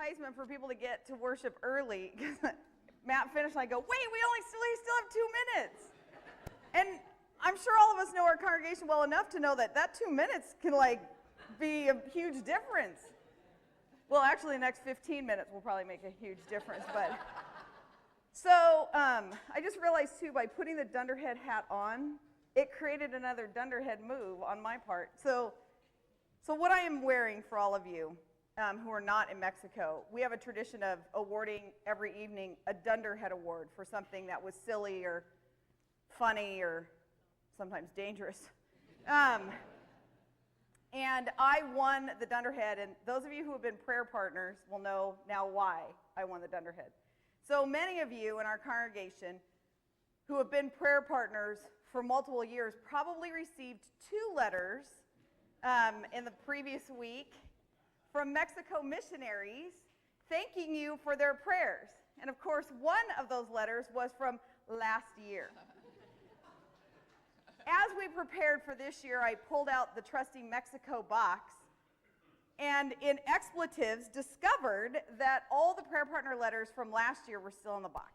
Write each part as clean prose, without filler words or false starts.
enticement for people to get to worship early. Matt finished, and I go, wait, we still have 2 minutes. And I'm sure all of us know our congregation well enough to know that 2 minutes can be a huge difference. Well, actually, the next 15 minutes will probably make a huge difference. But so I just realized too, by putting the DunderHat hat on, it created another DunderHat move on my part. So what I am wearing for all of you who are not in Mexico, we have a tradition of awarding every evening a DunderHat award for something that was silly or funny or sometimes dangerous. And I won the DunderHat, and those of you who have been prayer partners will know now why I won the DunderHat. So many of you in our congregation who have been prayer partners for multiple years probably received 2 letters in the previous week from Mexico missionaries thanking you for their prayers. And of course, one of those letters was from last year. As we prepared for this year, I pulled out the trusty Mexico box and in expletives discovered that all the prayer partner letters from last year were still in the box.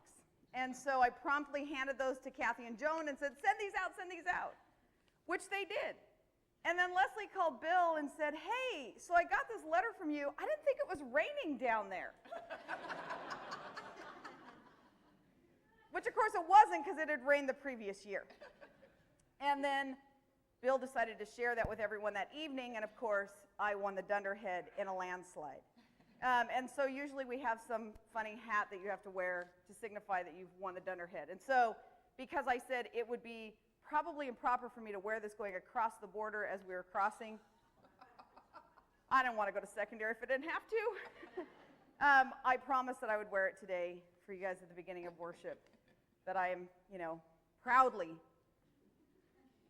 And so I promptly handed those to Kathy and Joan and said, send these out, which they did. And then Leslie called Bill and said, hey, so I got this letter from you. I didn't think it was raining down there. Which, of course, it wasn't because it had rained the previous year. And then Bill decided to share that with everyone that evening, and of course, I won the DunderHat in a landslide. And so usually we have some funny hat that you have to wear to signify that you've won the DunderHat. And so because I said it would be probably improper for me to wear this going across the border as we were crossing, I didn't want to go to secondary if I didn't have to. I promised that I would wear it today for you guys at the beginning of worship, that I am, proudly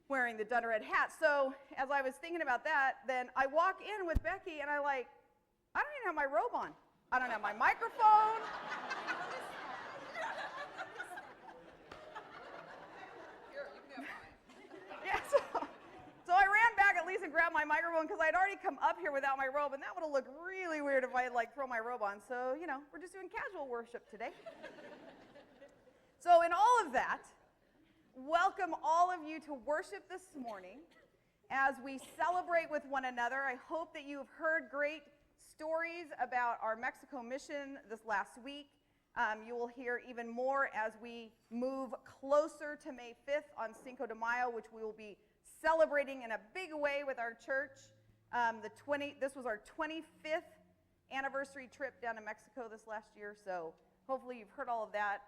wearing the DunderHat hat. So as I was thinking about that, then I walk in with Becky and I don't even have my robe on. I don't have my microphone. Here, you can have mine. Yeah, so I ran back at least and grabbed my microphone because I'd already come up here without my robe, and that would have looked really weird if I had throw my robe on. So, we're just doing casual worship today. So in all of that, welcome all of you to worship this morning as we celebrate with one another. I hope that you've heard great stories about our Mexico mission this last week. You will hear even more as we move closer to May 5th on Cinco de Mayo, which we will be celebrating in a big way with our church. This was our 25th anniversary trip down to Mexico this last year, so hopefully you've heard all of that.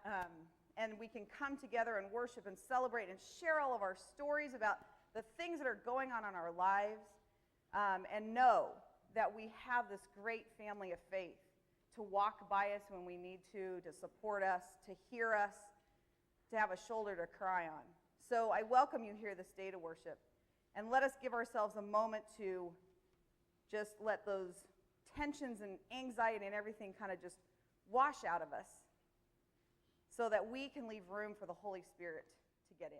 And we can come together and worship and celebrate and share all of our stories about the things that are going on in our lives, and know that we have this great family of faith to walk by us when we need to support us, to hear us, to have a shoulder to cry on. So I welcome you here this day to worship, and let us give ourselves a moment to just let those tensions and anxiety and everything kind of just wash out of us, so that we can leave room for the Holy Spirit to get in.